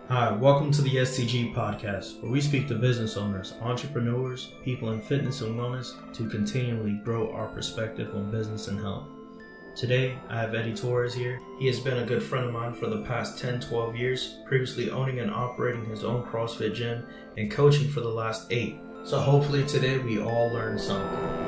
Hi, welcome to the STG podcast, where we speak to business owners, entrepreneurs, people in fitness and wellness to continually grow our perspective on business and health. Today, I have Eddie Torres here. He has been a good friend of mine for the past 10-12 years, previously owning and operating his own CrossFit gym and coaching for the last 8. So hopefully today we all learn something.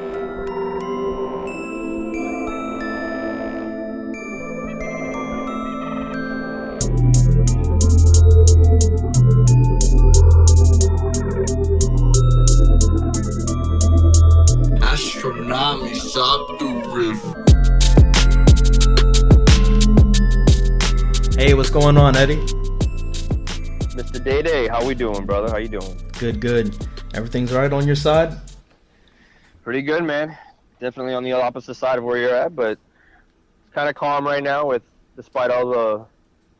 Astronomy shot the rift. Hey, what's going on, Eddie? Mr. Day-Day, how we doing, brother? How you doing? Good. Everything's right on your side? Pretty good, man. Definitely on the opposite side of where you're at, but it's kind of calm right now despite all the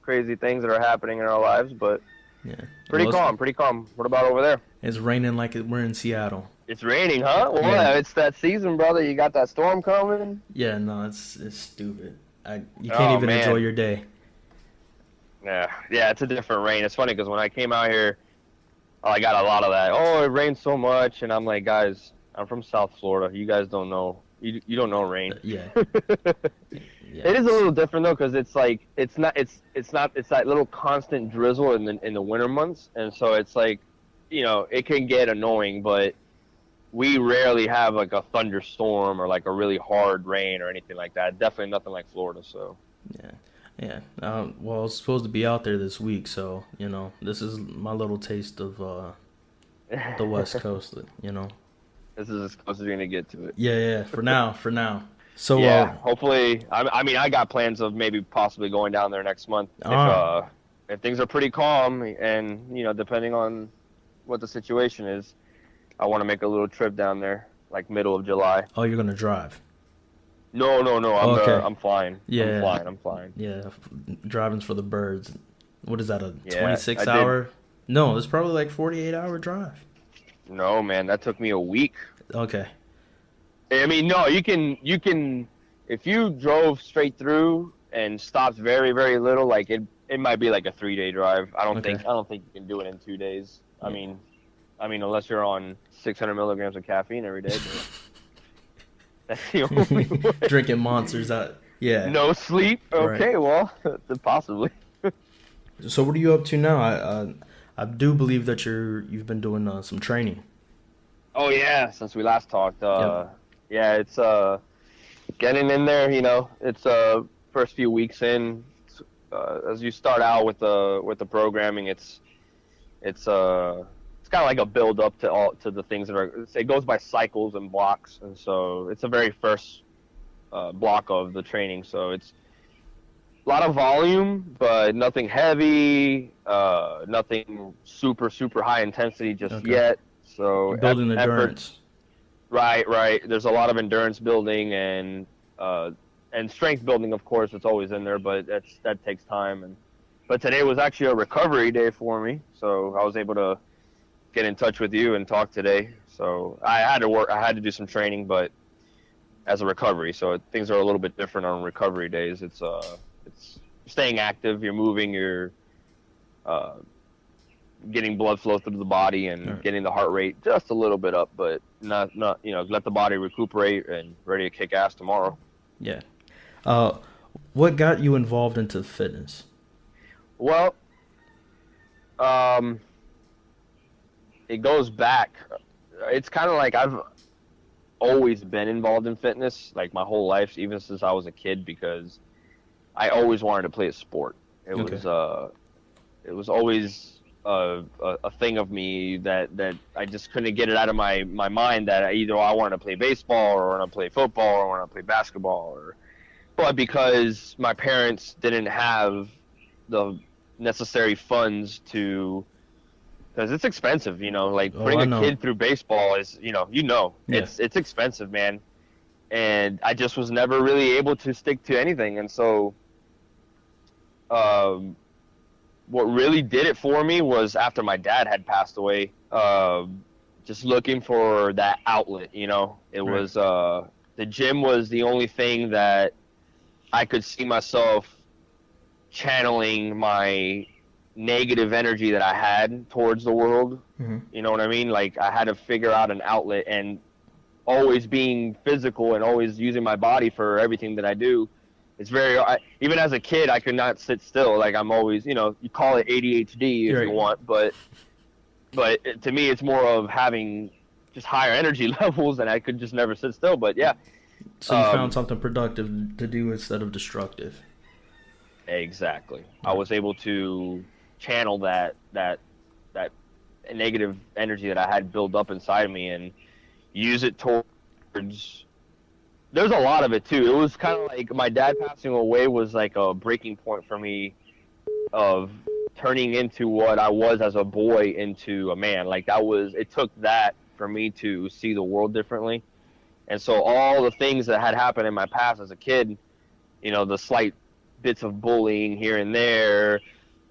crazy things that are happening in our lives, but Yeah. pretty calm. What about over there? It's raining like we're in Seattle. It's raining, huh? Well, Yeah. It's that season, brother. You got that storm coming? Yeah, no, it's stupid. You can't even man. enjoy your day. Yeah, it's a different rain. It's funny because when I came out here, I got a lot of that. Oh, it rains so much, and I'm like, guys, I'm from South Florida. You guys don't know. You don't know rain. Yeah. It is a little different though, because it's like it's that little constant drizzle in the winter months, and so it's like, it can get annoying, but we rarely have like a thunderstorm or like a really hard rain or anything like that. Definitely nothing like Florida. So Yeah. Well, I was supposed to be out there this week, so this is my little taste of the West Coast. This is as close as you're gonna get to it. Yeah. For now. So yeah, hopefully. I mean, I got plans of maybe possibly going down there next month if things are pretty calm, and depending on what the situation is, I want to make a little trip down there, like middle of July. Oh, you're gonna drive? No. Okay. I'm flying. Yeah. I'm flying. Yeah, driving's for the birds. What is that? A Yeah, 26 hour? No, it's probably like 48-hour drive. No, man, that took me a week. Okay. I mean, no, you can, if you drove straight through and stopped very, very little, like it might be like a 3-day drive. I don't think you can do it in 2 days. Yeah. I mean, unless you're on 600 milligrams of caffeine every day. That's the only way. Drinking monsters out. Yeah. No sleep. Okay, right. Well, possibly. So what are you up to now? I do believe that you've been doing some training. Oh yeah, since we last talked. Yep. Yeah, it's getting in there. It's first few weeks in. As you start out with the programming, it's kind of like a build up to the things that are. It goes by cycles and blocks, and so it's the very first block of the training. So it's a lot of volume, but nothing heavy, nothing super high intensity just yet. So building endurance. Right. There's a lot of endurance building and strength building, of course. It's always in there, but that takes time. But today was actually a recovery day for me, so I was able to get in touch with you and talk today. So I had to do some training, but as a recovery. So things are a little bit different on recovery days. It's staying active. You're moving. You're getting blood flow through the body and getting the heart rate just a little bit up, but not let the body recuperate and ready to kick ass tomorrow. Yeah. What got you involved into fitness? Well, it goes back. It's kind of like I've always been involved in fitness, like my whole life, even since I was a kid, because I always wanted to play a sport. It was always a thing of me that I just couldn't get it out of my mind that either I wanted to play baseball or I want to play football or I want to play basketball, but because my parents didn't have the necessary funds because it's expensive, putting a kid through baseball is, it's expensive, man. And I just was never really able to stick to anything. And so, what really did it for me was after my dad had passed away, just looking for that outlet, It was, the gym was the only thing that I could see myself channeling my negative energy that I had towards the world. Mm-hmm. You know what I mean? Like, I had to figure out an outlet, and always being physical and always using my body for everything that I do. It's even as a kid, I could not sit still. Like, I'm always, you call it ADHD if you want, but to me, it's more of having just higher energy levels, and I could just never sit still. But yeah. So you found something productive to do instead of destructive. Exactly. I was able to channel that negative energy that I had built up inside of me and use it towards. There's a lot of it too. It was kind of like my dad passing away was like a breaking point for me of turning into what I was as a boy into a man. Like, it took that for me to see the world differently. And so all the things that had happened in my past as a kid, the slight bits of bullying here and there,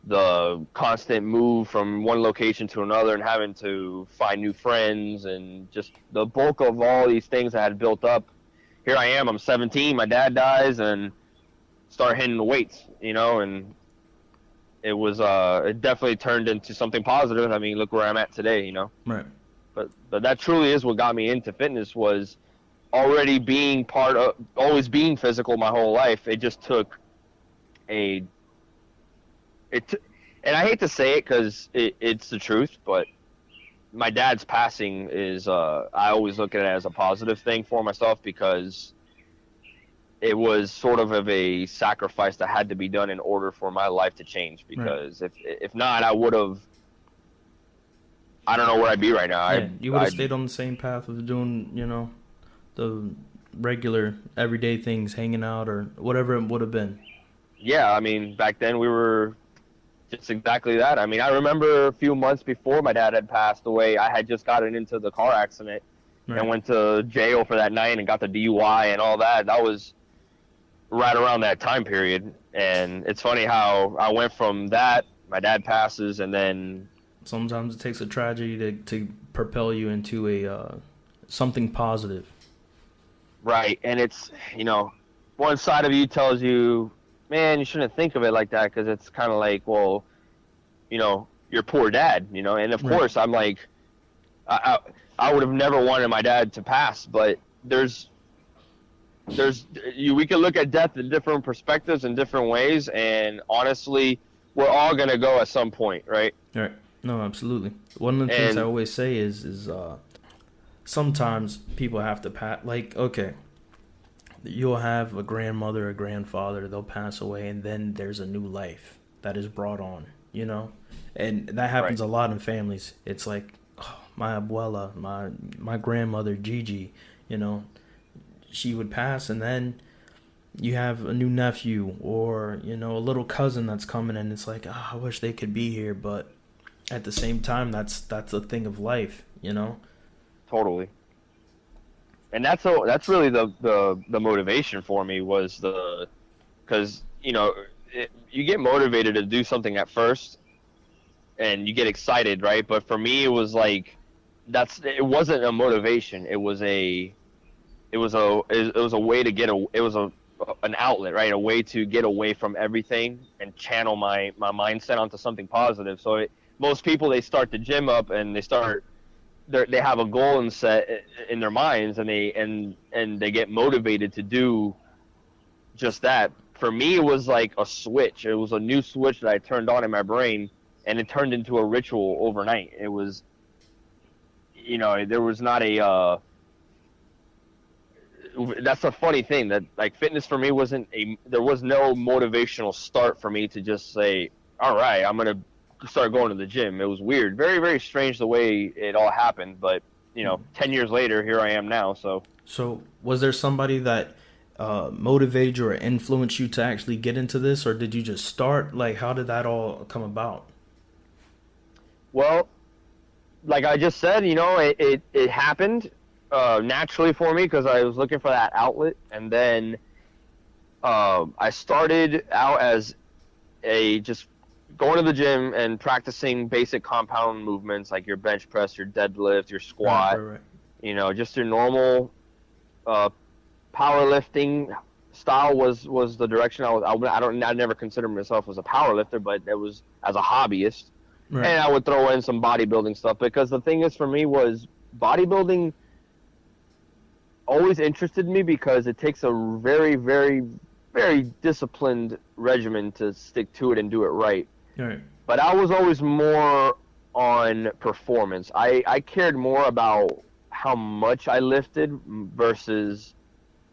the constant move from one location to another and having to find new friends, and just the bulk of all these things that had built up. Here I am, I'm 17, my dad dies, and start hitting the weights, and it was it definitely turned into something positive. I mean, look where I'm at today, Right. But that truly is what got me into fitness, was already being always being physical my whole life. It just took and I hate to say it because it's the truth, but my dad's passing is I always look at it as a positive thing for myself, because it was sort of a sacrifice that had to be done in order for my life to change. Because if not, I would have. I don't know where I'd be right now. Yeah, you would have stayed on the same path of doing, the regular everyday things, hanging out or whatever it would have been. Yeah, I mean, back then we were just exactly that. I mean, I remember a few months before my dad had passed away, I had just gotten into the car accident and went to jail for that night and got the DUI and all that. That was right around that time period. And it's funny how I went from that, my dad passes, and then sometimes it takes a tragedy to propel you into a something positive. Right, and it's, one side of you tells you, man, you shouldn't think of it like that, because it's kind of like, well, your poor dad, and of course I'm like, I would have never wanted my dad to pass, but we can look at death in different perspectives in different ways, and honestly, we're all gonna go at some point, right? Right. No, absolutely. One of the things I always say is sometimes people have to pass. Like, okay, you'll have a grandmother, a grandfather, they'll pass away, and then there's a new life that is brought on, and that happens a lot in families. It's like, my abuela, my grandmother Gigi, she would pass, and then you have a new nephew or a little cousin that's coming, and it's like, I wish they could be here, but at the same time, that's a thing of life, Totally. And that's really the motivation for me, was because you get motivated to do something at first, and you get excited, right? But for me, it was like it wasn't a motivation. It was a way to get an outlet, right? A way to get away from everything and channel my mindset onto something positive. So most people, they start the gym up and they have a goal set in their minds, and they get motivated to do just that. For me, it was like a switch. It was a new switch that I turned on in my brain, and it turned into a ritual overnight. It was, there was not that's a funny thing, that like fitness for me there was no motivational start for me to just say, all right, I'm going to start going to the gym. It was weird. Very, very strange the way it all happened. But, 10 years later, here I am now. So was there somebody that motivated you or influenced you to actually get into this, or did you just start? Like, how did that all come about? Well, like I just said, it happened naturally for me, because I was looking for that outlet. And then I started out as just going to the gym and practicing basic compound movements, like your bench press, your deadlift, your squat, right. Just your normal powerlifting style was the direction I never considered myself as a power lifter, but it was as a hobbyist. Right. And I would throw in some bodybuilding stuff, because the thing is, for me, was bodybuilding always interested me, because it takes a very, very, very disciplined regimen to stick to it and do it right. Right. But I was always more on performance. I cared more about how much I lifted versus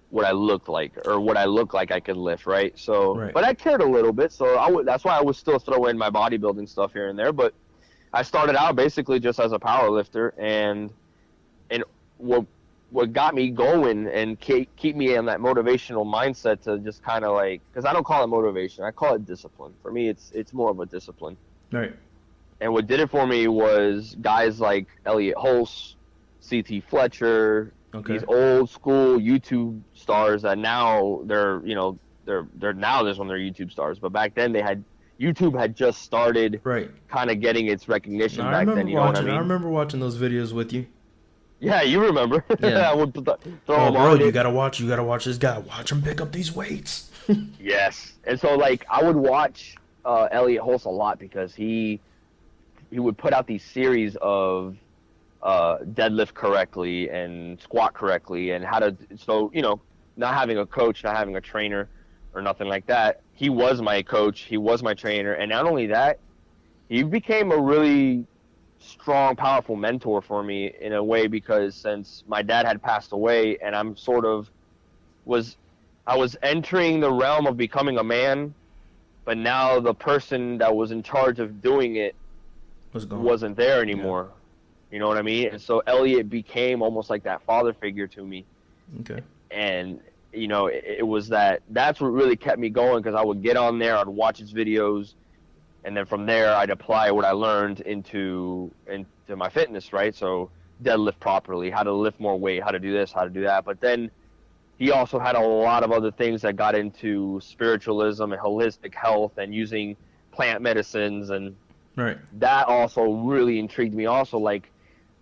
what I looked like, or what I looked like I could lift, right? So, Right. but I cared a little bit, so that's why I would still throw in my bodybuilding stuff here and there. But I started out basically just as a power lifter, and what got me going and keep me in that motivational mindset to just kind of like, because I don't call it motivation, I call it discipline. For me, it's more of a discipline. Right. And what did it for me was guys like Elliot Hulse, CT Fletcher, Okay. these old school YouTube stars that now they're now there's when they're YouTube stars, but back then YouTube had just started, Right. kind of getting its recognition I back remember then. You know what I mean? I remember watching those videos with you. Yeah, you remember. Yeah. I would throw Oh, them bro, on. you gotta watch this guy. Watch him pick up these weights. Yes, and so like I would watch Elliot Hulse a lot, because he would put out these series of deadlift correctly and squat correctly, and how to, so not having a coach, not having a trainer or nothing like that. He was my coach, he was my trainer, and not only that, he became a really strong, powerful mentor for me in a way, because since my dad had passed away, and I was entering the realm of becoming a man, but now the person that was in charge of doing it wasn't there anymore. Yeah. You know what I mean? And so Elliot became almost like that father figure to me. Okay. And it was that's what really kept me going, because I would get on there, I'd watch his videos, and then from there I'd apply what I learned into my fitness, right? So deadlift properly, how to lift more weight, how to do this, how to do that. But then he also had a lot of other things that got into spiritualism and holistic health and using plant medicines, and right. That also really intrigued me also, like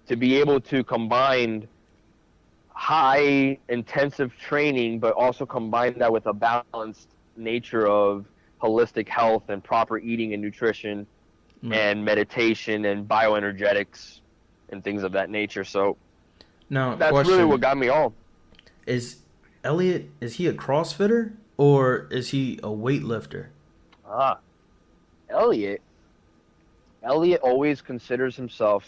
to be able to combine high intensive training, but also combine that with a balanced nature of holistic health and proper eating and nutrition, and meditation and bioenergetics and things of that nature. So now that's really what got me on. Is Elliot, is he a CrossFitter or is he a weightlifter? Elliot always considers himself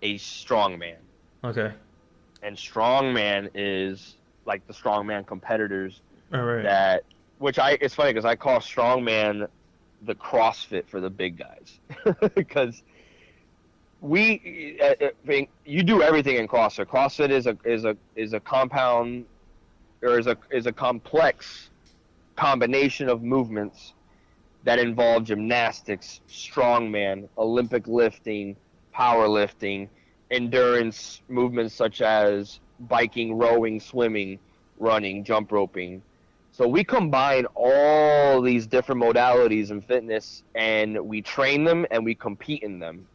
a strongman. Okay. And strongman is like the strongman competitors. All right. It's funny because I call strongman the CrossFit for the big guys, because you do everything in CrossFit. CrossFit is a compound, or is a complex combination of movements that involve gymnastics, strongman, Olympic lifting, powerlifting, endurance movements such as biking, rowing, swimming, running, jump roping. So we combine all these different modalities in fitness, and we train them and we compete in them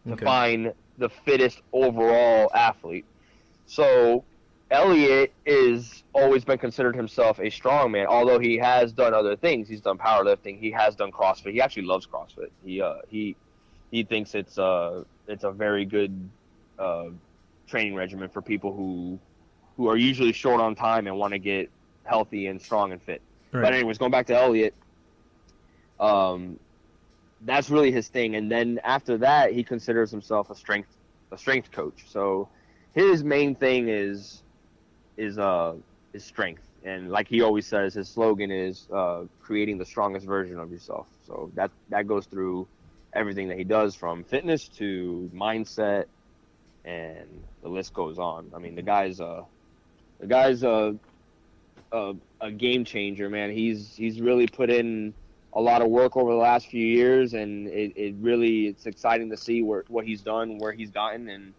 to find the fittest overall athlete. So Elliot is always been considered himself a strongman, although he has done other things. He's done powerlifting. He has done CrossFit. He actually loves CrossFit. He thinks it's a very good training regimen for people who are usually short on time and want to get healthy and strong and fit. Right. But anyways, going back to Elliot, that's really his thing. And then after that, he considers himself a strength coach. So his main thing is strength. And like he always says, his slogan is creating the strongest version of yourself. So that goes through everything that he does, from fitness to mindset, and the list goes on. I mean, the guy's a game changer, man. He's really put in a lot of work over the last few years, and it's exciting to see what he's done, where he's gotten, and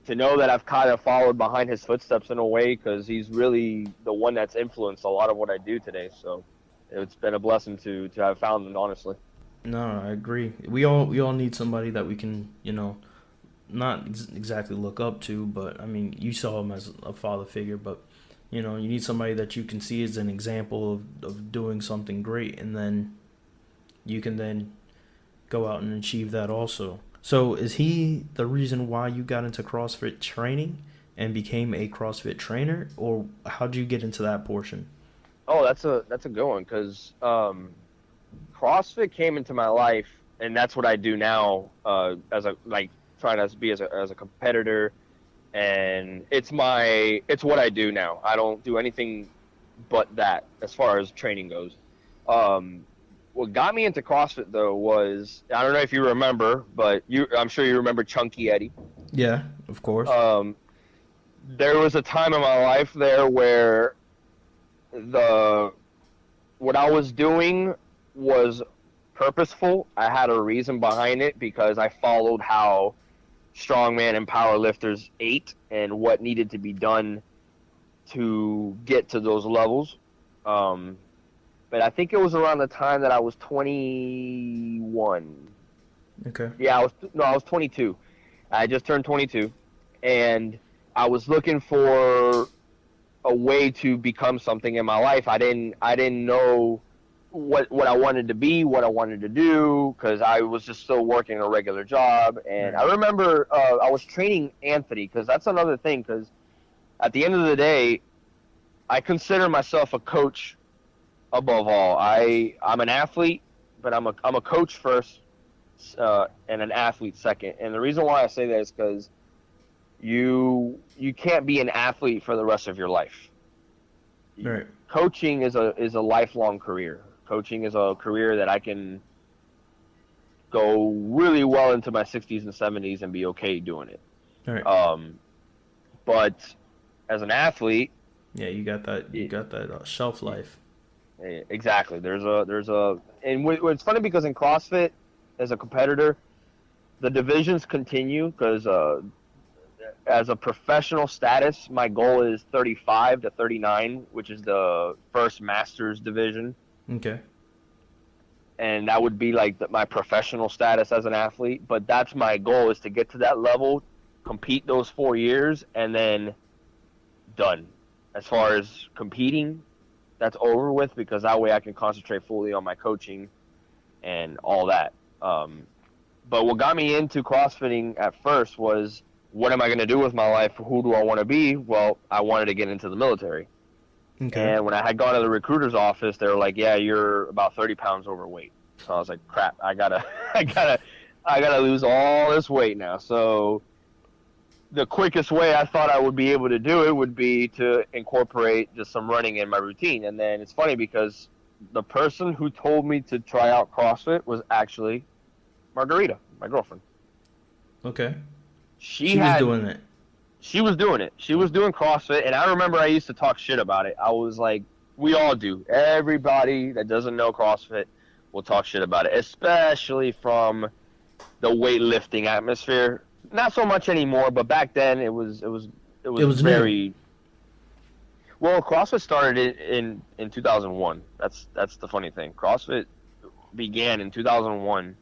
to know that I've kind of followed behind his footsteps in a way, because he's really the one that's influenced a lot of what I do today. So it's been a blessing to have found him, honestly. No, I agree. We all need somebody that we can, not exactly look up to, but I mean, you saw him as a father figure, but You know, you need somebody that you can see as an example of doing something great, and then you can then go out and achieve that also. So is he the reason why you got into CrossFit training and became a CrossFit trainer, or how'd you get into that portion? Oh, that's a good one because CrossFit came into my life, and that's what I do now as a trying to be as a competitor, and it's what I do now. I don't do anything but that as far as training goes. What got me into CrossFit though was, I don't know if you remember, but I'm sure you remember Chunky Eddie. Yeah, of course. There was a time in my life there where what I was doing was purposeful. I had a reason behind it because I followed how strongman and powerlifters ate and what needed to be done to get to those levels. But I think it was around the time that I was 21. Okay. Yeah, I was 22. I just turned 22, and I was looking for a way to become something in my life. I didn't know what I wanted to be, what I wanted to do, because I was just still working a regular job. And I remember I was training Anthony, because that's another thing, because at the end of the day, I consider myself a coach above all. I'm an athlete, but I'm a coach first, and an athlete second. And the reason why I say that is because you can't be an athlete for the rest of your life. Right. Coaching is a lifelong career. Coaching is a career that I can go really well into my 60s and 70s and be okay doing it. Right. But as an athlete, yeah, you got that shelf life. Exactly. And it's funny because in CrossFit, as a competitor, the divisions continue because as a professional status, my goal is 35 to 39, which is the first Masters division. Okay. And that would be like my professional status as an athlete. But that's my goal, is to get to that level, compete those 4 years, and then done. As far as competing, that's over with, because that way I can concentrate fully on my coaching and all that. But what got me into CrossFitting at first was, what am I going to do with my life? Who do I want to be? Well, I wanted to get into the military. Okay. And when I had gone to the recruiter's office, they were like, "Yeah, you're about 30 pounds overweight." So I was like, "Crap! I gotta lose all this weight now." So the quickest way I thought I would be able to do it would be to incorporate just some running in my routine. And then it's funny because the person who told me to try out CrossFit was actually Margarita, my girlfriend. Okay. She was doing it. She was doing it. She was doing CrossFit, and I remember I used to talk shit about it. I was like, we all do. Everybody that doesn't know CrossFit will talk shit about it, especially from the weightlifting atmosphere. Not so much anymore, but back then it was very new. Well, CrossFit started in 2001. That's the funny thing. CrossFit began in 2001. In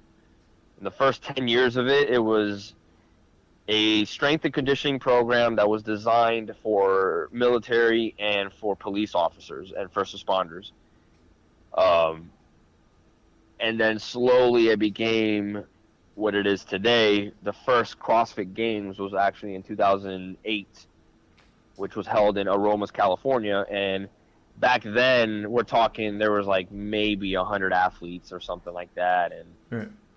the first 10 years of it, it was a strength and conditioning program that was designed for military and for police officers and first responders. And then slowly it became what it is today. The first CrossFit Games was actually in 2008, which was held in Aromas, California. And back then, we're talking, there was like maybe 100 athletes or something like that. And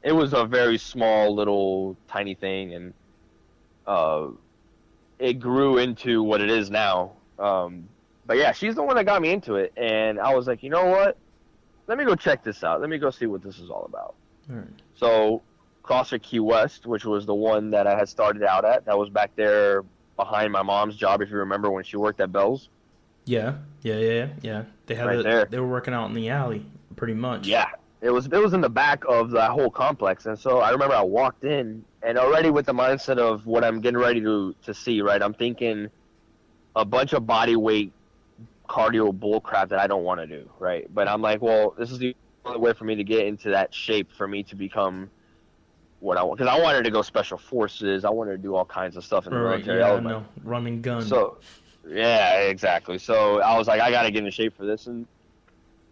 it was a very small, little, tiny thing. And it grew into what it is now. But yeah, she's the one that got me into it. And I was like, you know what? Let me go check this out. Let me go see what this is all about. So CrossFit Key West, which was the one that I had started out at, that was back there behind my mom's job, if you remember, when she worked at Bell's. Yeah. They had right there. They were working out in the alley, pretty much. Yeah. It was in the back of that whole complex. And so I remember I walked in, and already with the mindset of what I'm getting ready to see, right, I'm thinking a bunch of body weight cardio bull crap that I don't want to do, right? But I'm like, well, this is the only way for me to get into that shape for me to become what I want. Because I wanted to go special forces. I wanted to do all kinds of stuff in the military. Yeah, I know. Run and gun. So, Yeah, exactly. So I was like, I got to get into shape for this. And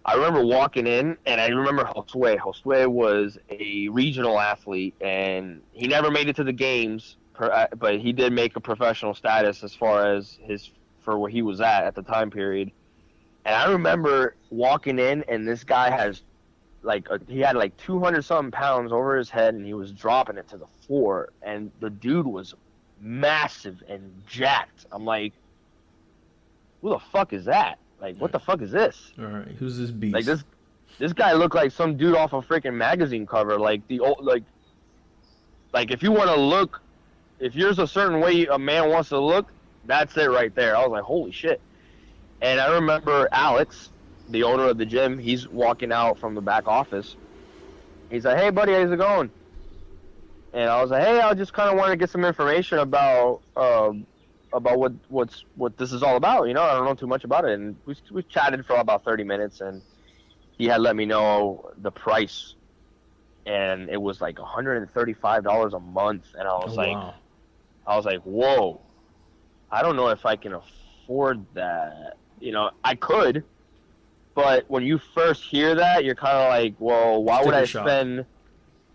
I remember walking in, and I remember Josue. Josue was a regional athlete, and he never made it to the games, but he did make a professional status as far as for where he was at the time period. And I remember walking in, and this guy has he had like 200 something pounds over his head, and he was dropping it to the floor, and the dude was massive and jacked. I'm like, who the fuck is that? Like, what the fuck is this? All right, who's this beast? Like this guy looked like some dude off a freaking magazine cover. Like the old like if you want to look, if there's a certain way a man wants to look, that's it right there. I was like, holy shit. And I remember Alex, the owner of the gym, he's walking out from the back office. He's like, hey buddy, how's it going? And I was like, hey, I just kind of want to get some information about what this is all about. You know, I don't know too much about it. And we chatted for about 30 minutes, and he had let me know the price, and it was like $135 a month. And I was wow. I was like, whoa, I don't know if I can afford that. You know, I could, but when you first hear that, you're kind of like, well, why would I spend?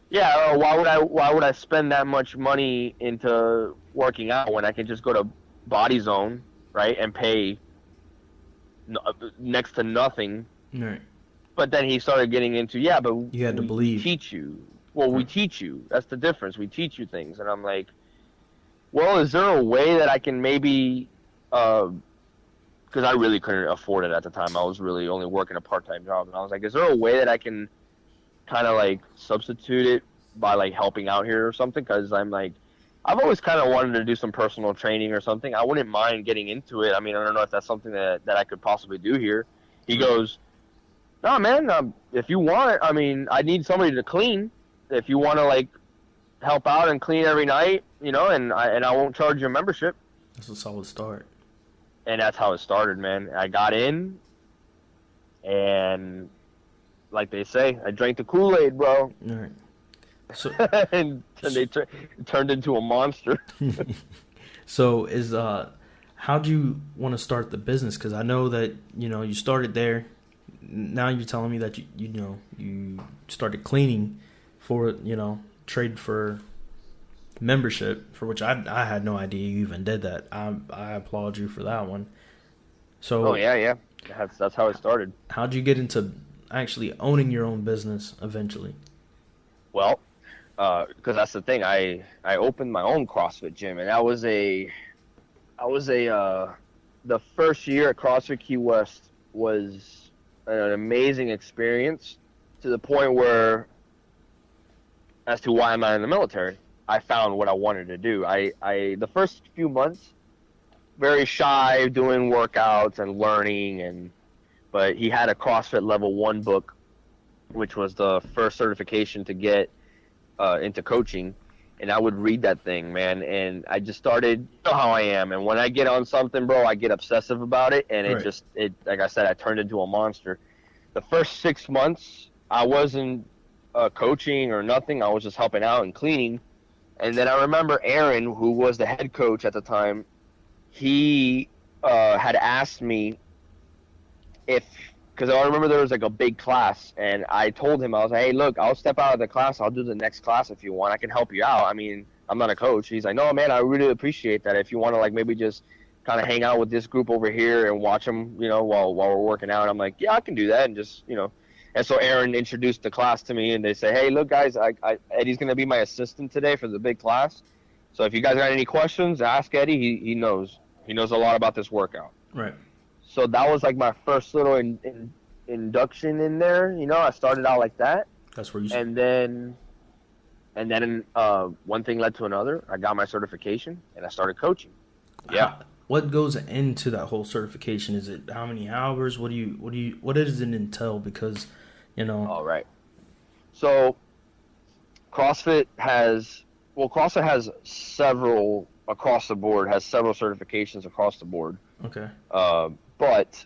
Yeah, why would I spend that much money into working out when I can just go to Body Zone, right, and pay next to nothing? Right. But then he started getting into, but you had to believe. Teach you. Well, we teach you. That's the difference. We teach you things, and I'm like, well, is there a way that I can maybe? Because I really couldn't afford it at the time. I was really only working a part-time job, and I was like, is there a way that I can kind of like substitute it by like helping out here or something? Because I'm like, I've always kind of wanted to do some personal training or something. I wouldn't mind getting into it. I mean, I don't know if that's something that I could possibly do here. He goes, no, man, if you want, I mean, I need somebody to clean. If you want to like help out and clean every night, you know, and I won't charge you a membership. That's a solid start. And that's how it started, man. I got in, and like they say, I drank the Kool-Aid, bro. All right. So, and they turned into a monster. So how'd you want to start the business? Because I know that, you know, you started there. Now you're telling me that you started cleaning for, you know, trade for membership, for which I had no idea you even did that. I applaud you for that one. So yeah, that's how it started. How'd you get into actually owning your own business eventually? Well, because that's the thing. I opened my own CrossFit gym, and the first year at CrossFit Key West was an amazing experience, to the point where, as to why I'm not in the military, I found what I wanted to do. I the first few months, very shy, doing workouts and learning, but he had a CrossFit Level 1 book, which was the first certification to get into coaching, and I would read that thing, man, and I just started, you know how I am, and when I get on something, bro, I get obsessive about it, and right. it like I said, I turned into a monster. The first 6 months, I wasn't coaching or nothing. I was just helping out and cleaning. And then I remember Aaron, who was the head coach at the time, he had asked me because I remember there was like a big class, and I told him, I was like, hey, look, I'll step out of the class. I'll do the next class if you want. I can help you out. I mean, I'm not a coach. He's like, no, man, I really appreciate that. If you want to like maybe just kind of hang out with this group over here and watch them, you know, while we're working out. I'm like, yeah, I can do that. And just, you know. And so Aaron introduced the class to me, and they say, hey, look, guys, Eddie's going to be my assistant today for the big class. So if you guys got any questions, ask Eddie. He knows. He knows a lot about this workout. Right. So that was like my first little induction in there. You know, I started out like that. That's where you. And then one thing led to another. I got my certification, and I started coaching. Yeah. What goes into that whole certification? Is it how many hours? What does it entail? Because, you know. All right. So CrossFit has several across the board, has several certifications across the board. Okay. But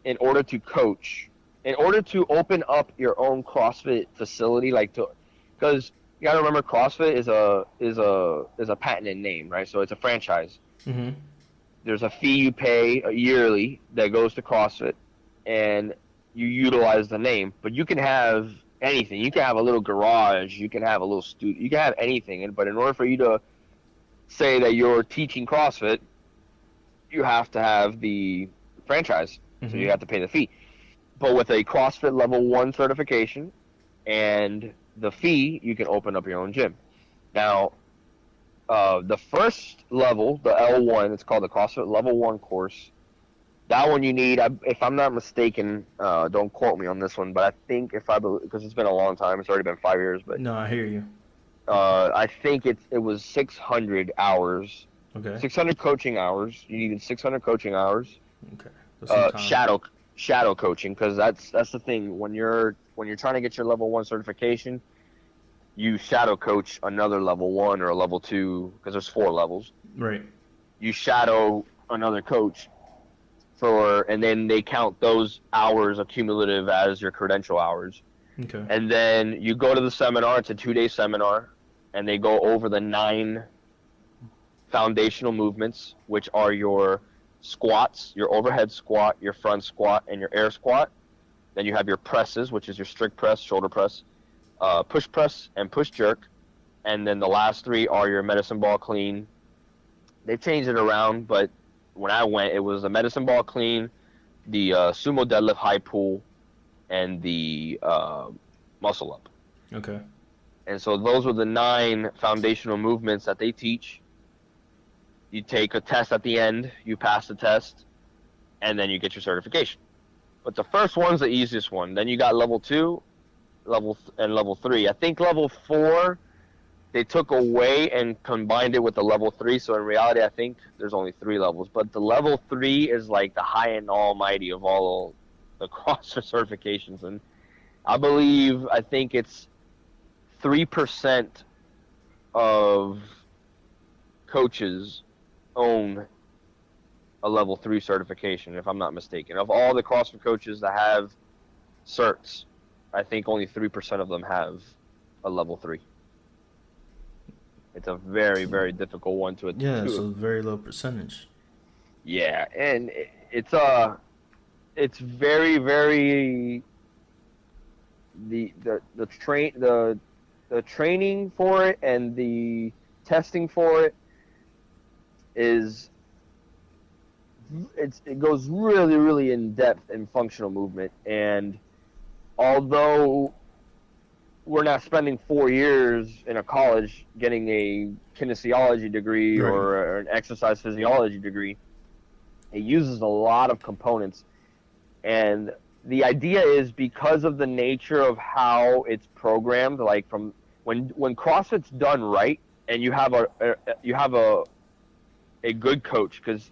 in order to coach, in order to open up your own CrossFit facility, because you gotta remember CrossFit is a patented name, right? So it's a franchise. Mm-hmm. there's a fee you pay yearly that goes to CrossFit, and you utilize the name. But you can have anything. You can have a little garage. You can have a little studio. You can have anything. But in order for you to say that you're teaching CrossFit, you have to have the franchise. Mm-hmm. So you have to pay the fee. But with a CrossFit Level 1 certification and the fee, you can open up your own gym. Now, the first level, the L1, it's called the CrossFit Level 1 course. That one you need, if I'm not mistaken, don't quote me on this one, but I think because it's been a long time, it's already been 5 years. But No, I hear you. I think it was 600 hours. Okay. 600 coaching hours. You needed 600 coaching hours. Okay. Shadow coaching, because that's the thing. When you're trying to get your Level 1 certification, you shadow coach another Level 1 or a Level 2, because there's 4 levels. Right. You shadow another coach and then they count those hours accumulative as your credential hours. Okay. And then you go to the seminar. It's a 2-day seminar, and they go over the 9 foundational movements, which are your squats, your overhead squat, your front squat, and your air squat. Then you have your presses, which is your strict press, shoulder press, push press, and push jerk. And then the last 3 are your medicine ball clean. They've changed it around, but when I went, it was the medicine ball clean, the sumo deadlift high pull, and the muscle up. Okay. And so those were the 9 foundational movements that they teach. You take a test at the end, you pass the test, and then you get your certification. But the first one's the easiest one. Then you got Level 2, and Level 3. I think Level 4, they took away and combined it with the Level 3. So in reality, I think there's only 3 levels. But the Level 3 is like the high and almighty of all the CrossFit certifications. And I think it's 3% of coaches own a Level 3 certification, if I'm not mistaken. Of all the CrossFit coaches that have certs, I think only 3% of them have a Level 3. It's a very, very difficult one to Yeah, it's a very low percentage. Yeah, and it's very, very the training for it and the testing for it it goes really, really in depth in functional movement. And although we're not spending 4 years in a college getting a kinesiology degree Right. or an exercise physiology degree, it uses a lot of components. And the idea is, because of the nature of how it's programmed, like from when CrossFit's done right, and you have a good coach, because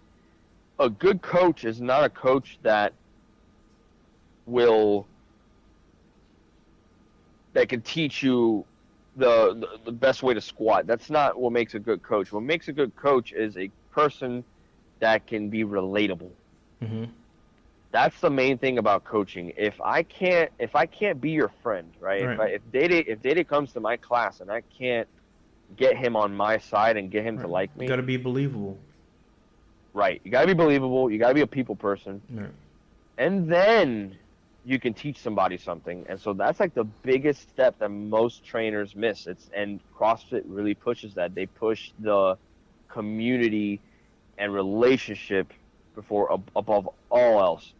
a good coach is not a coach that can teach you the best way to squat. That's not what makes a good coach. What makes a good coach is a person that can be relatable. Mm-hmm. That's the main thing about coaching. If I can't be your friend, right? Right. If Data comes to my class and I can't get him on my side and get him to like me, You got to be believable. Right. You got to be believable. You got to be a people person. Right. And then you can teach somebody something. And so that's like the biggest step that most trainers miss. And CrossFit really pushes that. They push the community and relationship above all else.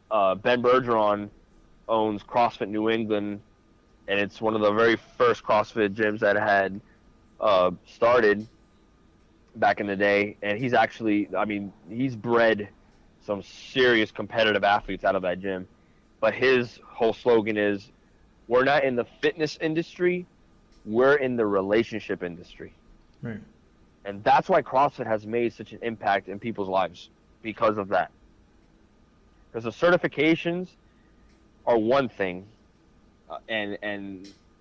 Ben Bergeron owns CrossFit New England, and it's one of the very first CrossFit gyms that had started back in the day. And he's bred some serious competitive athletes out of that gym. But his whole slogan is, we're not in the fitness industry, we're in the relationship industry. Right. And that's why CrossFit has made such an impact in people's lives, because of that. Because the certifications are one thing, and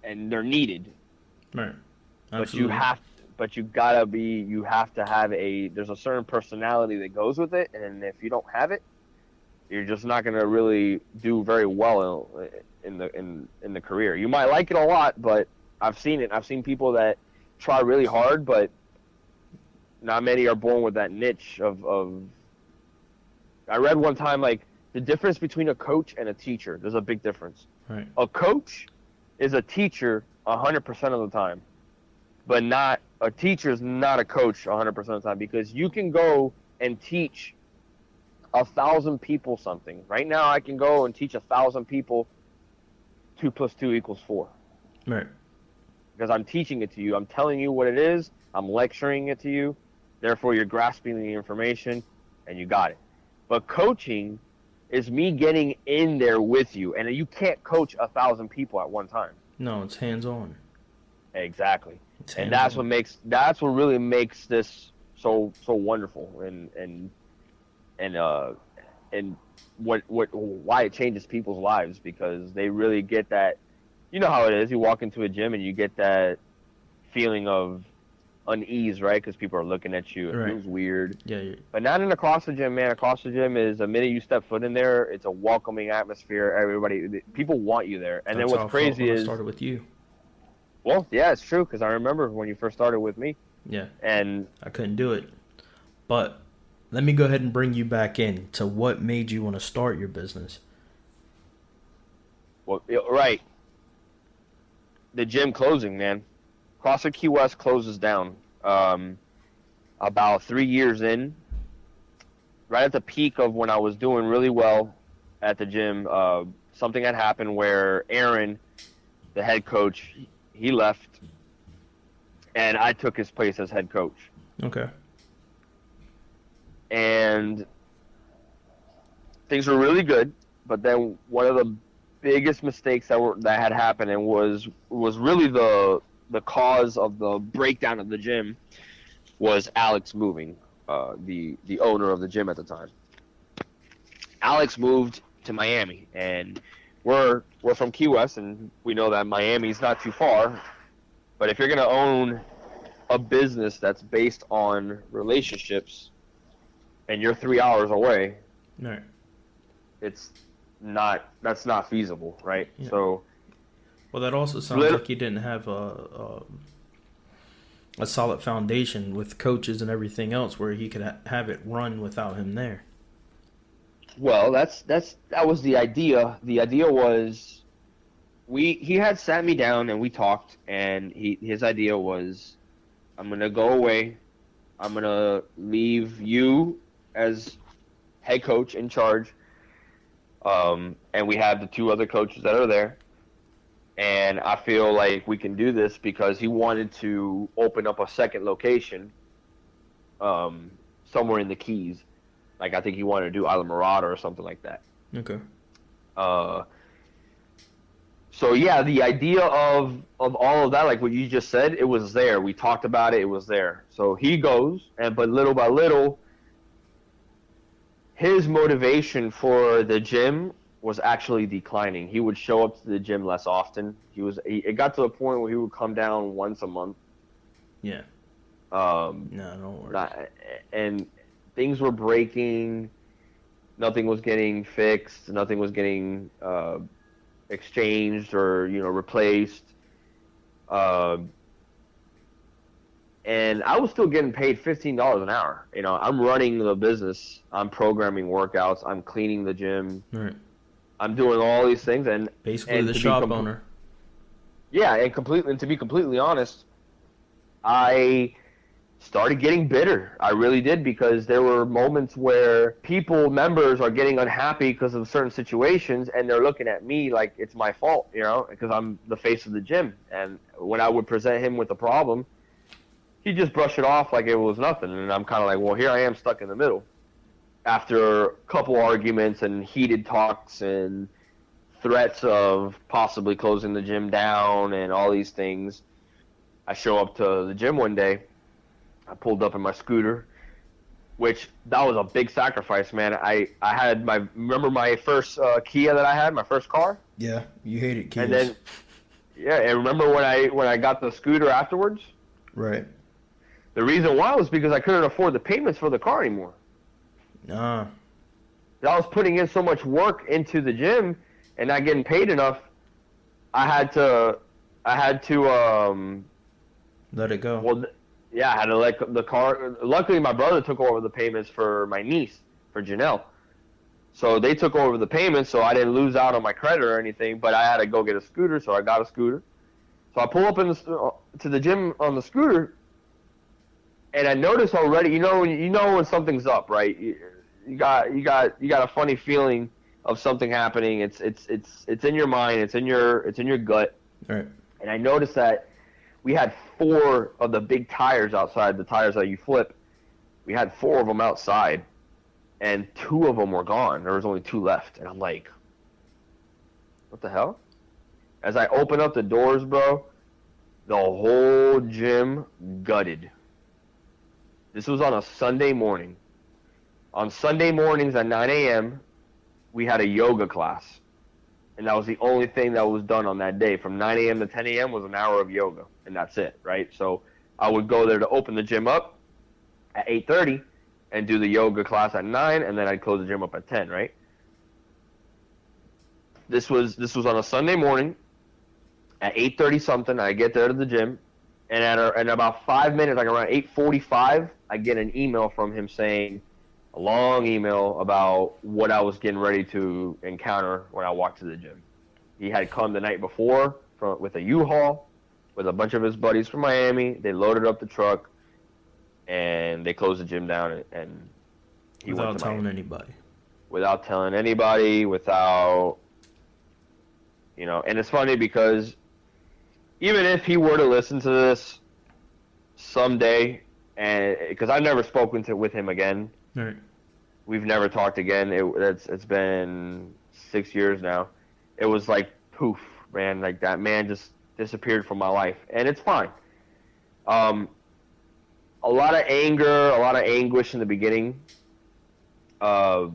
they're needed. Right. Absolutely. But you have to have there's a certain personality that goes with it, and if you don't have it, you're just not going to really do very well in the career. You might like it a lot, but I've seen it. I've seen people that try really hard, but not many are born with that niche of I read one time, like, the difference between a coach and a teacher. There's a big difference. Right. A coach is a teacher 100% of the time, but not a teacher is not a coach 100% of the time, because you can go and teach 1,000 people something. Right now, I can go and teach 1,000 people 2 + 2 = 4. Right. Because I'm teaching it to you. I'm telling you what it is. I'm lecturing it to you. Therefore, you're grasping the information, and you got it. But coaching is me getting in there with you, and you can't coach 1,000 people at one time. No, it's hands-on. Exactly. It's And that's what really makes this so wonderful, and why it changes people's lives, because they really get that. You know how it is. You walk into a gym and you get that feeling of unease, right? Because people are looking at you. It feels weird. Yeah. But not in a CrossFit gym, man. A CrossFit gym is, the minute you step foot in there, it's a welcoming atmosphere. People want you there. And That's then what's crazy is, I started with you. Well, yeah, it's true, because I remember when you first started with me. Yeah. And I couldn't do it. But let me go ahead and bring you back in to what made you want to start your business. Well, right. The gym closing, man. CrossFit Key West closes down about 3 years in. Right at the peak of when I was doing really well at the gym, something had happened where Aaron, the head coach, he left, and I took his place as head coach. Okay. And things were really good, but then one of the biggest mistakes that had happened, and was really the cause of the breakdown of the gym, was Alex moving, the owner of the gym at the time. Alex moved to Miami, and we're from Key West, and we know that Miami's not too far. But if you're going to own a business that's based on relationships, and you're 3 hours away, right, that's not feasible, right? Yeah. So, well, that also sounds like you didn't have a solid foundation with coaches and everything else where he could have it run without him there. Well, that was the idea. The idea was, he had sat me down and we talked, and his idea was, I'm gonna go away, I'm gonna leave you as head coach in charge, and we have the 2 other coaches that are there, and I feel like we can do this, because he wanted to open up a second location somewhere in the Keys. Like, I think he wanted to do Isla Mirada or something like that. Okay. So yeah, the idea of all of that, like what you just said, it was there. We talked about it. It was there. So he goes, but little by little, his motivation for the gym was actually declining. He would show up to the gym less often. It got to the point where he would come down once a month. Yeah. No, don't worry. And things were breaking. Nothing was getting fixed. Nothing was getting exchanged or replaced. And I was still getting paid $15 an hour. I'm running the business. I'm programming workouts. I'm cleaning the gym. Right. I'm doing all these things, and basically the shop owner. Yeah, and to be completely honest, I started getting bitter. I really did, because there were moments where members are getting unhappy because of certain situations, and they're looking at me like it's my fault, because I'm the face of the gym. And when I would present him with a problem, he'd just brush it off like it was nothing. And I'm kind of like, well, here I am stuck in the middle. After a couple arguments and heated talks and threats of possibly closing the gym down and all these things, I show up to the gym one day. I pulled up in my scooter, which that was a big sacrifice, man. I had remember my first Kia that I had, my first car? Yeah, you hated Kias. And then, and remember when I got the scooter afterwards? Right. The reason why was because I couldn't afford the payments for the car anymore. I was putting in so much work into the gym and not getting paid enough. I had to let it go. Well, I had to let the car. Luckily, my brother took over the payments for my niece, for Janelle. So they took over the payment, so I didn't lose out on my credit or anything, but I had to go get a scooter, so I got a scooter. So I pull up to the gym on the scooter, and I notice already, you know when something's up, right? You got a funny feeling of something happening. It's in your mind, it's in your gut. Right. And I noticed that we had 4 of the big tires outside, the tires that you flip. We had 4 of them outside, and 2 of them were gone. There was only 2 left, and I'm like, what the hell? As I open up the doors, bro, the whole gym gutted. This was on a Sunday morning. On Sunday mornings at 9 a.m., we had a yoga class. And that was the only thing that was done on that day. From 9 a.m. to 10 a.m. was an hour of yoga, and that's it, right? So I would go there to open the gym up at 8:30 and do the yoga class at 9, and then I'd close the gym up at 10, right? This was on a Sunday morning at 8:30 something. I get there to the gym, and in about 5 minutes, like around 8:45, I get an email from him saying, a long email about what I was getting ready to encounter when I walked to the gym. He had come the night before with a U-Haul with a bunch of his buddies from Miami. They loaded up the truck, and they closed the gym down, and he went to Without telling Miami. anybody. Without telling anybody, without, and it's funny because even if he were to listen to this someday, and because I've never spoken with him again, Right. we've never talked again. It's been 6 years now. It was like poof, man. Like that man just disappeared from my life, and it's fine. A lot of anger, a lot of anguish in the beginning, but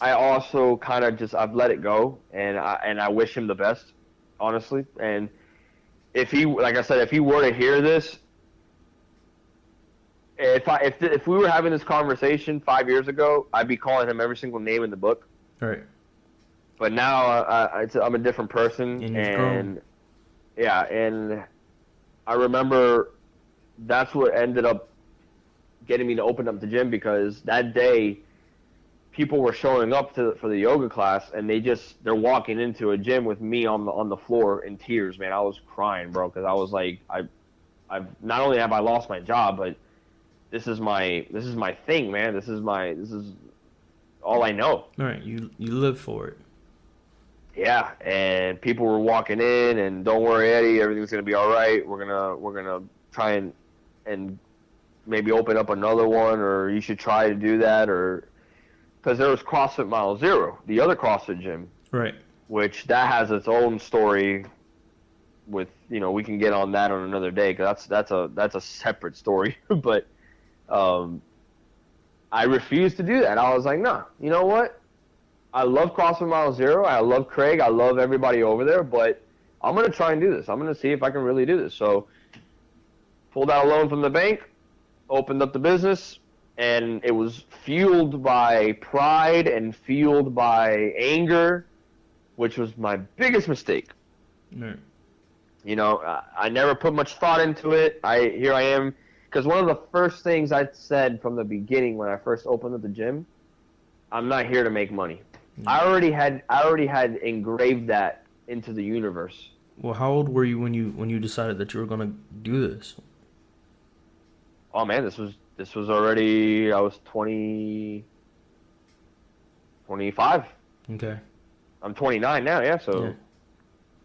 I also kind of I've let it go, and I wish him the best, honestly. And if he, like I said, if he were to hear this. If we were having this conversation 5 years ago, I'd be calling him every single name in the book. Right. But now I'm a different person, And you've grown. Yeah, and I remember that's what ended up getting me to open up the gym, because that day people were showing up for the yoga class, and they're walking into a gym with me on the floor in tears, man. I was crying, bro, because I was like, I've not only have I lost my job, but this is my thing, man. This is all I know. All right. You live for it. Yeah, and people were walking in, and don't worry, Eddie, everything's gonna be all right. We're gonna try and maybe open up another one, or you should try to do that, or because there was CrossFit Mile Zero, the other CrossFit gym, Right. which that has its own story. With we can get on that on another day, because that's a separate story, but. I refused to do that. I was like, no, you know what? I love CrossFit Mile Zero. I love Craig. I love everybody over there, but I'm going to try and do this. I'm going to see if I can really do this. So pulled out a loan from the bank, opened up the business, and it was fueled by pride and fueled by anger, which was my biggest mistake. Right. I never put much thought into it. Here I am. Because one of the first things I said from the beginning when I first opened up the gym, I'm not here to make money. Mm-hmm. I already had engraved that into the universe. Well, how old were you when you decided that you were gonna do this? Oh man, this was already, I was 25. Okay. I'm 29 now, yeah. So Yeah.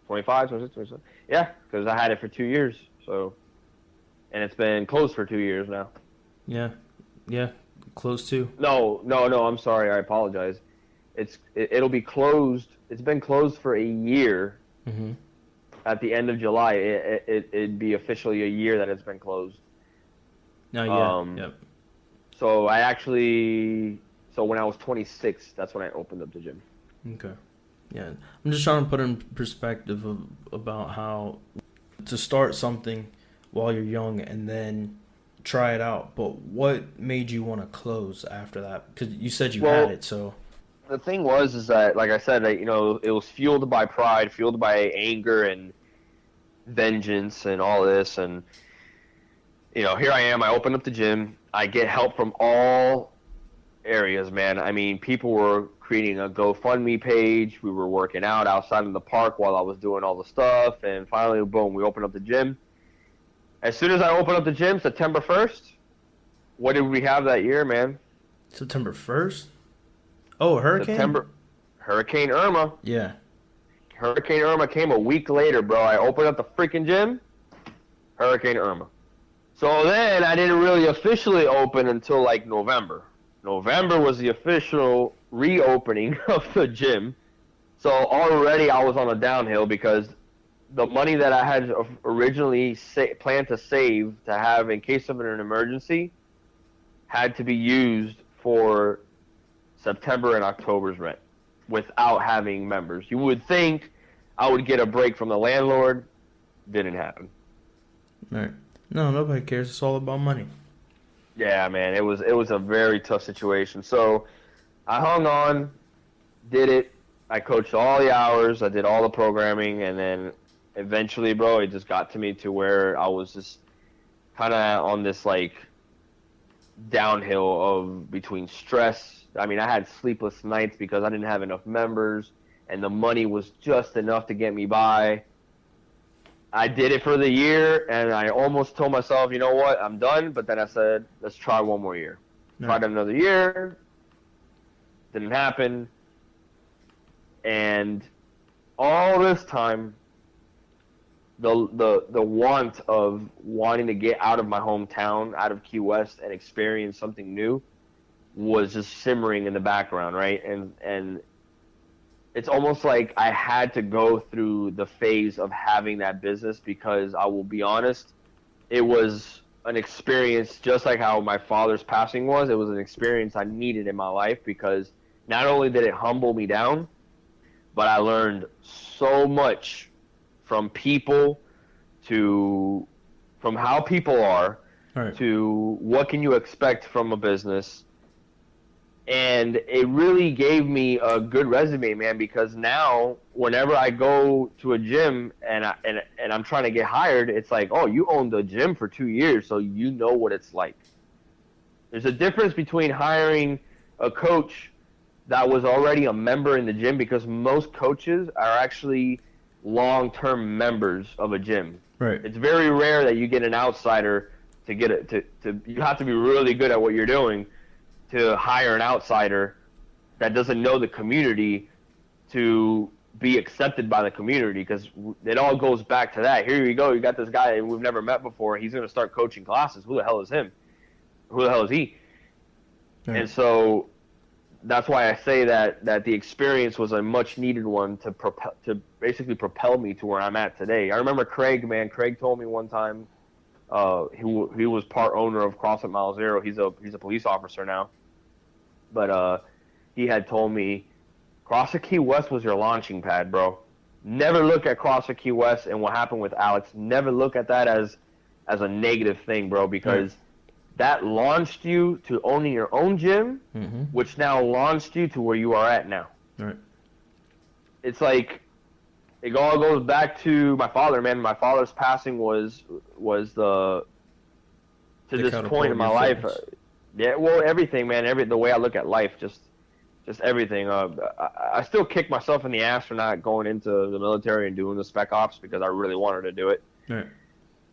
25, 26, 27. Yeah, because I had it for 2 years. So. And it's been closed for 2 years now. Yeah. Close to. No. I'm sorry. I apologize. It'll be closed. It's been closed for a year. Mm-hmm. At the end of July, it'd be officially a year that it's been closed. No. Yeah. Yep. So when I was 26, that's when I opened up the gym. Okay. Yeah. I'm just trying to put in perspective about how to start something while you're young and then try it out, but what made you want to close after that? Because you said you had it, so. The thing is that, like I said, it was fueled by pride, fueled by anger and vengeance and all this, and here I am. I open up the gym. I get help from all areas, man. I mean, people were creating a GoFundMe page. We were working out outside in the park while I was doing all the stuff. And finally, boom, we opened up the gym. As soon as I opened up the gym, September 1st, what did we have that year, man? September 1st? Oh, hurricane? Hurricane Irma. Yeah. Hurricane Irma came a week later, bro. I opened up the freaking gym. Hurricane Irma. So then I didn't really officially open until like November. November was the official reopening of the gym. So already I was on a downhill because the money that I had originally planned to save to have in case of an emergency had to be used for September and October's rent without having members. You would think I would get a break from the landlord. Didn't happen. Right. No, nobody cares. It's all about money. Yeah, man. It was a very tough situation. So I hung on, did it. I coached all the hours. I did all the programming. And then eventually, bro, it just got to me to where I was just kind of on this, like, downhill of between stress. I mean, I had sleepless nights because I didn't have enough members, and the money was just enough to get me by. I did it for the year, and I almost told myself, you know what, I'm done. But then I said, let's try one more year. No. Tried another year. Didn't happen. And all this time, the want of wanting to get out of my hometown, out of Key West, and experience something new was just simmering in the background, right? And it's almost like I had to go through the phase of having that business because I will be honest, it was an experience just like how my father's passing was. It was an experience I needed in my life because not only did it humble me down, but I learned so much from people from how people are, right, to what can you expect from a business. And it really gave me a good resume, man, because now whenever I go to a gym and I'm trying to get hired, it's like, oh, you owned the gym for 2 years, so you know what it's like. There's a difference between hiring a coach that was already a member in the gym, because most coaches are actually long-term members of a gym. right. It's very rare that you get an outsider to get it. To you have to be really good at what you're doing to hire an outsider that doesn't know the community to be accepted by the community, because it all goes back to that. Here you go, you got this guy we've never met before. He's going to start coaching classes. Who the hell is him? Who the hell is he? Right. And so that's why I say that the experience was a much needed one to basically propel me to where I'm at today. I remember Craig, man. Craig told me one time, he was part owner of CrossFit Mile Zero. He's a police officer now. But he had told me, CrossFit Key West was your launching pad, bro. Never look at CrossFit Key West and what happened with Alex. Never look at that as a negative thing, bro, because that launched you to owning your own gym, which now launched you to where you are at now. Right. It's like it all goes back to my father, man. My father's passing was to this point in my life. Yeah, well, everything, man. The way I look at life, just everything. I still kick myself in the ass for not going into the military and doing the spec ops because I really wanted to do it. Right.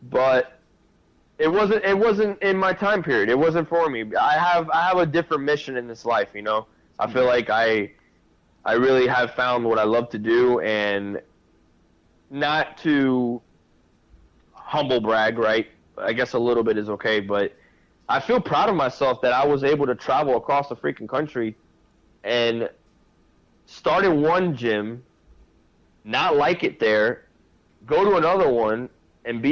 But it wasn't in my time period. It wasn't for me. I have a different mission in this life, you know. I feel like I really have found what I love to do, and not to humble brag, right? I guess a little bit is okay, but I feel proud of myself that I was able to travel across the freaking country and start in one gym, not like it there, go to another one, and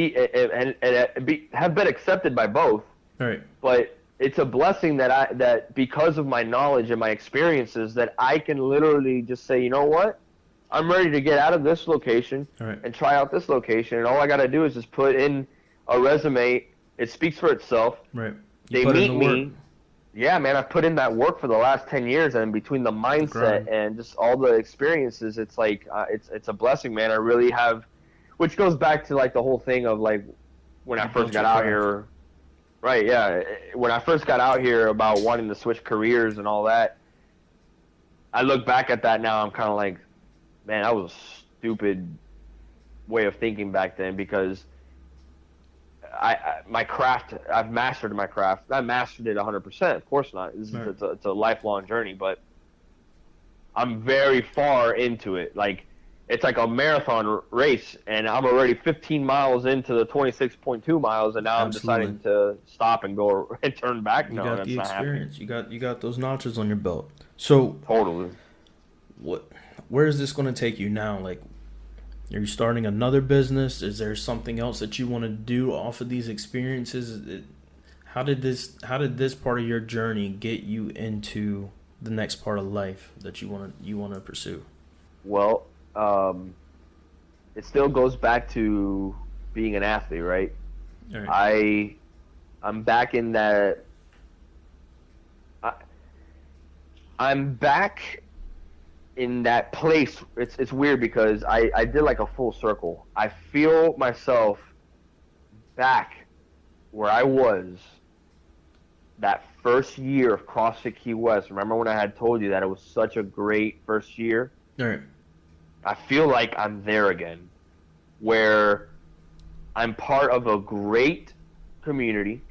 have been accepted by both. Right. But it's a blessing that because of my knowledge and my experiences, that I can literally just say, you know what, I'm ready to get out of this location and try out this location, and all I got to do is just put in a resume. It speaks for itself. Right. They meet me. Yeah, man, I've put in that work for the last 10 years, and between the mindset and just all the experiences, it's like it's a blessing, man. I really have, which goes back to like the whole thing of like when I first got out here. Right, yeah. When I first got out here about wanting to switch careers and all that, I look back at that now, I'm kind of like, man, that was a stupid way of thinking back then, because my craft, I've mastered my craft. I mastered it 100%, of course not. It's a lifelong journey, but I'm very far into it. Like, it's like a marathon race, and I'm already 15 miles into the 26.2 miles, and now I'm deciding to stop and go and turn back. You No, got that's the not experience. happening. You got those notches on your belt. So Totally. where is this going to take you now? Like, are you starting another business? Is there something else that you want to do off of these experiences? How did this part of your journey get you into the next part of life that you want to pursue? Well, it still goes back to being an athlete, right? All right. I'm back in that. I'm back in that place. It's weird because I did like a full circle. I feel myself back where I was that first year of CrossFit Key West. Remember when I had told you that it was such a great first year? All right. I feel like I'm there again, where I'm part of a great community,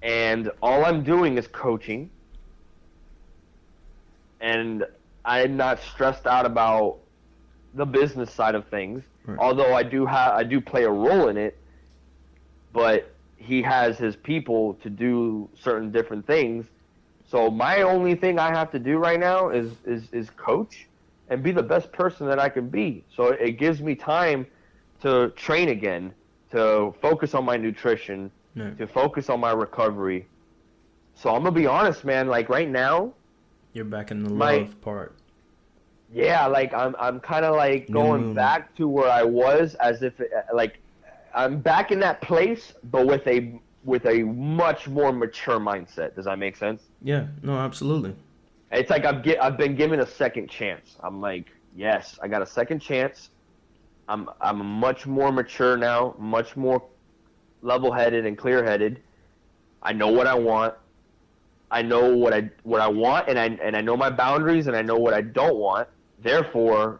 and all I'm doing is coaching, and I'm not stressed out about the business side of things. Right. Although I do play a role in it, but he has his people to do certain different things. So my only thing I have to do right now is coach and be the best person that I can be. So it gives me time to train again, to focus on my nutrition, to focus on my recovery. So I'm gonna be honest, man. Like right now, you're back in the love part. Yeah, like I'm kind of like going back to where I was, as if like I'm back in that place, but with a much more mature mindset. Does that make sense? Yeah, no, absolutely. It's like I've been given a second chance. I'm like, yes, I got a second chance. I'm much more mature now, much more level-headed and clear-headed. I know what I want. I know what I want, and I know my boundaries, and I know what I don't want. Therefore,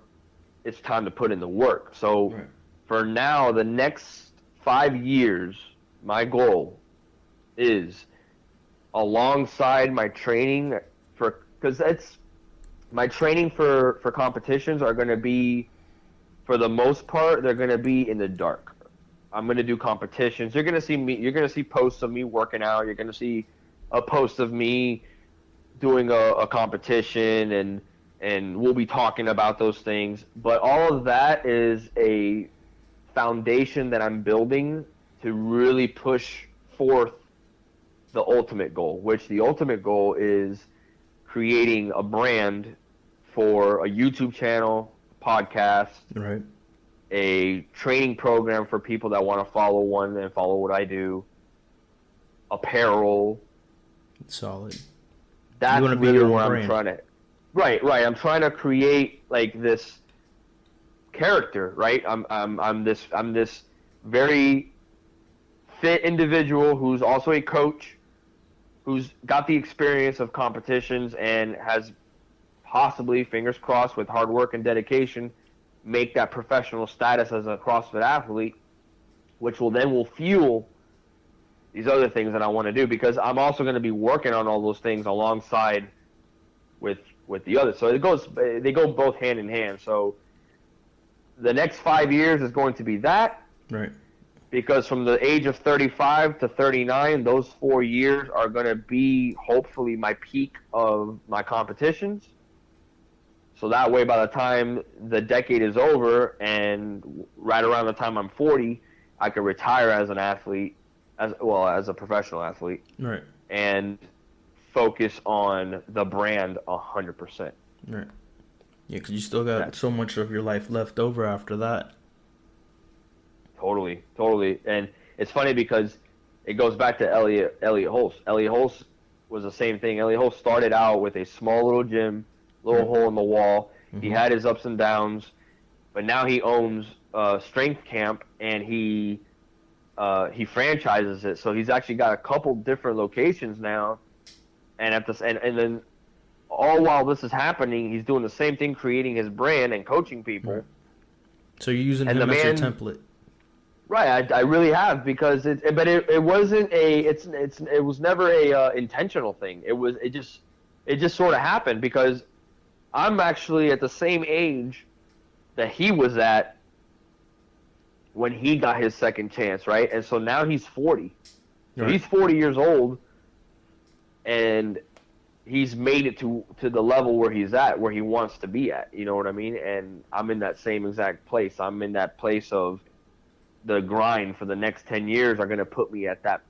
it's time to put in the work. So for now, the next 5 years, my goal is, alongside my training my training for competitions are going to be, for the most part, they're going to be in the dark. I'm going to do competitions. You're going to see posts of me working out. You're going to see a post of me doing a competition, and we'll be talking about those things. But all of that is a foundation that I'm building to really push forth the ultimate goal, which the ultimate goal is creating a brand for a YouTube channel, podcast, right, a training program for people that want to follow one and follow what I do, apparel. Solid. That's really where I'm trying to. Right. I'm trying to create like this character, right? I'm this very fit individual who's also a coach, who's got the experience of competitions and has possibly, fingers crossed, with hard work and dedication, make that professional status as a CrossFit athlete, which will fuel these other things that I want to do, because I'm also going to be working on all those things alongside with the others. So they go both hand in hand. So the next 5 years is going to be that. Right. Because from the age of 35 to 39, those 4 years are going to be hopefully my peak of my competitions. So that way, by the time the decade is over and right around the time I'm 40, I can retire as an athlete, as a professional athlete, right, and focus on the brand 100%. Right. Yeah, because you still got so much of your life left over after that. Totally. And it's funny because it goes back to Elliot Holst. Elliot Holst was the same thing. Elliot Holst started out with a small little gym, little hole in the wall. Mm-hmm. He had his ups and downs, but now he owns Strength Camp, and he he franchises it, so he's actually got a couple different locations now. And and then all while this is happening, he's doing the same thing, creating his brand and coaching people. Right. So you're using him as your template. Right, I really have, because it wasn't it was never a intentional thing. It just sort of happened because I'm actually at the same age that he was at when he got his second chance, right? And so now he's 40. So Right. he's 40 years old, and he's made it to the level where he's at, where he wants to be at. You know what I mean? And I'm in that same exact place. I'm in that place of the grind for the next 10 years are going to put me at that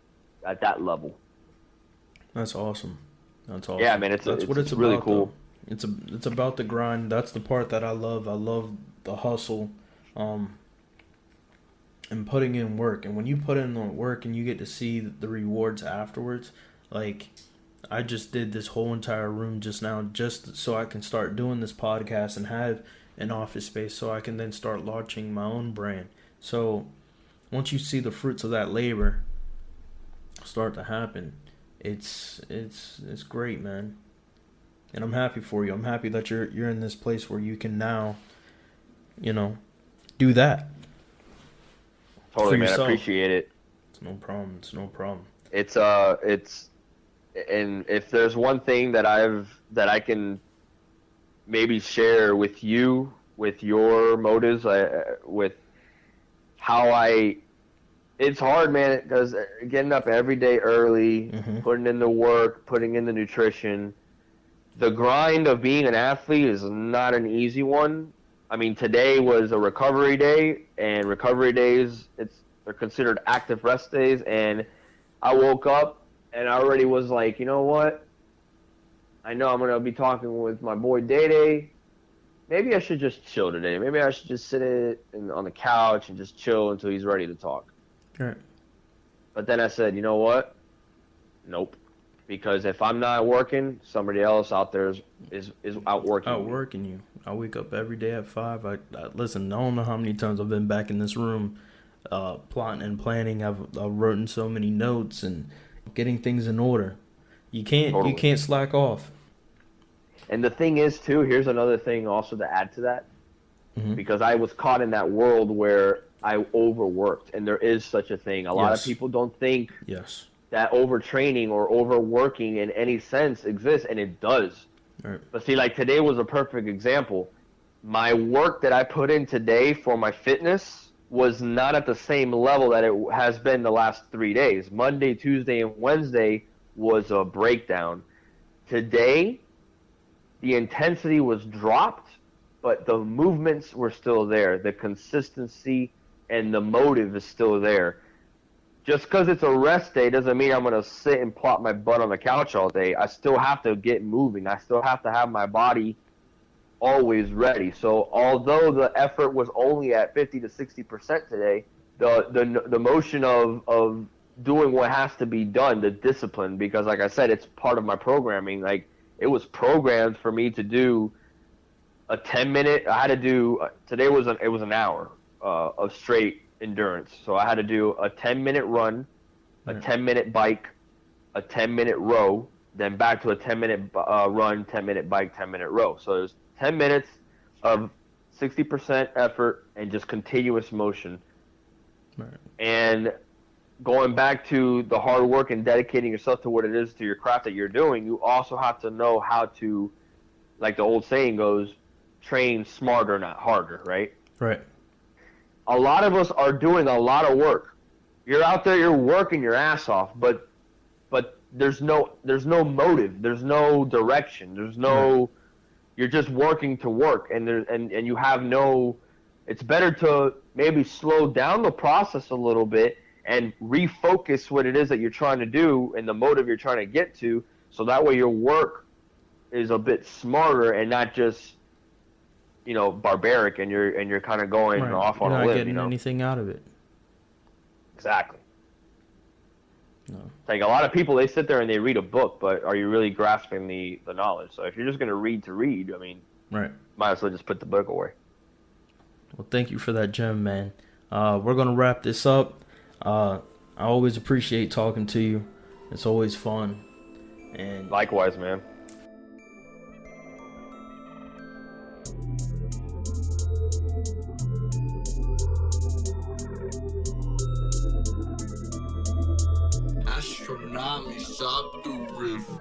level. That's awesome. That's awesome. Yeah, man, that's what it's really about, cool. Though. It's about the grind. That's the part that I love. I love the hustle, and putting in work. And when you put in the work and you get to see the rewards afterwards, like I just did this whole entire room just now, just so I can start doing this podcast and have an office space, so I can then start launching my own brand. So once you see the fruits of that labor start to happen, it's great, man. And I'm happy for you. I'm happy that you're in this place where you can now, do that. Totally, man. yourself. I appreciate it. It's no problem. It's no problem. It's and if there's one thing that I can maybe share with you, with your motives, with how it's hard, man, because getting up every day early, putting in the work, putting in the nutrition, the grind of being an athlete is not an easy one. I mean, today was a recovery day, and recovery days, they're considered active rest days, and I woke up and I already was like, you know what? I know I'm going to be talking with my boy Day. Maybe I should just chill today. Maybe I should just sit on the couch and just chill until he's ready to talk. Right. But then I said, you know what? Nope. Because if I'm not working, somebody else out there is outworking you. I wake up every day at 5. I listen. I don't know how many times I've been back in this room, plotting and planning. I've written so many notes and getting things in order. You can't slack off. And the thing is, too, here's another thing also to add to that, because I was caught in that world where I overworked, and there is such a thing. A lot of people don't think that overtraining or overworking in any sense exists, and it does. Right. But see, like today was a perfect example. My work that I put in today for my fitness was not at the same level that it has been the last 3 days. Monday, Tuesday, and Wednesday was a breakdown. Today, the intensity was dropped, but the movements were still there. The consistency and the motive is still there. Just because it's a rest day doesn't mean I'm going to sit and plop my butt on the couch all day. I still have to get moving. I still have to have my body always ready. So although the effort was only at 50 to 60% today, the motion of doing what has to be done, the discipline, because like I said, it's part of my programming. Like it was programmed for me to do a 10-minute. I had to do today it was an hour of straight endurance. So I had to do a 10-minute run, a 10-minute bike, a 10-minute row, then back to a 10-minute run, 10-minute bike, 10-minute row. So it was 10 minutes of 60% effort and just continuous motion. Right. And going back to the hard work and dedicating yourself to what it is, to your craft that you're doing, you also have to know how to, like the old saying goes, train smarter, not harder, right? Right. A lot of us are doing a lot of work. You're out there, you're working your ass off, but there's no motive, there's no direction, there's no. You're just working to work, and you have no. It's better to maybe slow down the process a little bit and refocus what it is that you're trying to do and the motive you're trying to get to, so that way your work is a bit smarter and not just, barbaric, and you're kind of going off on a limb. You're not getting anything out of it. Exactly. No. Like a lot of people, they sit there and they read a book, but are you really grasping the knowledge? So if you're just going to read, I mean, might as well just put the book away. Well, thank you for that gem, man. We're going to wrap this up. I always appreciate talking to you. It's always fun. And Likewise, man. Astronomy, stop the riff.